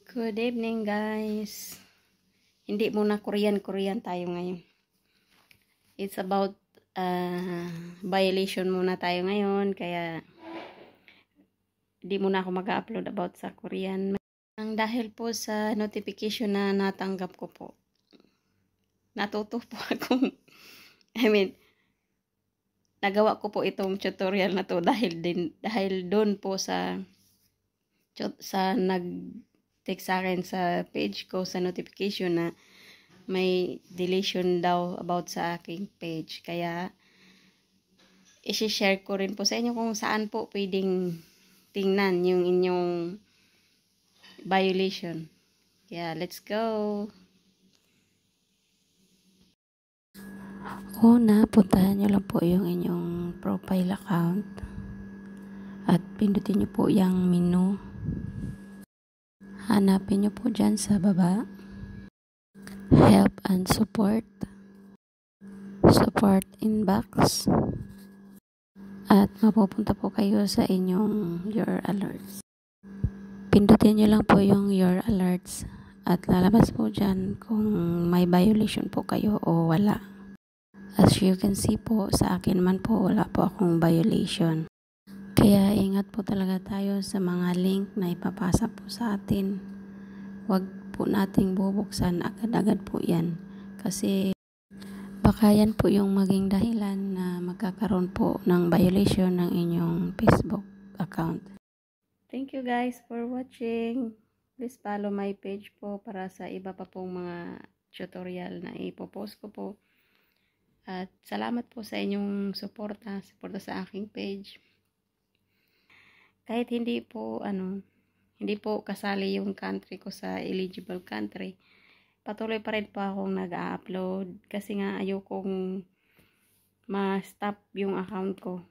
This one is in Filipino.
Good evening guys. Hindi muna Korean tayo ngayon. It's about violation muna tayo ngayon. Kaya hindi muna ako mag-upload about sa Korean. Ang dahil po sa notification na natanggap ko po. Natuto po akong nagawa ko po itong tutorial na to dahil doon po sa nag-text sa akin sa page ko sa notification na may deletion daw about sa aking page. Kaya i-share ko rin po sa inyo kung saan po pwedeng tingnan yung inyong violation. Kaya let's go. Una, puntahan nyo lang po yung inyong profile account at pindutin nyo po yung menu. Hanapin nyo po dyan sa baba help and support inbox at mapupunta po kayo sa inyong your alerts. Pindutin nyo lang po yung your alerts at lalabas po dyan kung may violation po kayo o wala. As you can see po, sa akin man po wala po akong violation. Kaya ingat po talaga tayo sa mga link na ipapasa po sa atin. Huwag po nating bubuksan agad-agad po yan. Kasi baka yan po yung maging dahilan na magkakaroon po ng violation ng inyong Facebook account. Thank you guys for watching. Please follow my page po para sa iba pa pong mga tutorial na ipopost ko po. At salamat po sa inyong suporta sa aking page. Kahit hindi po kasali yung country ko sa eligible country, patuloy pa rin po akong nag-upload kasi nga ayokong ma-stop yung account ko.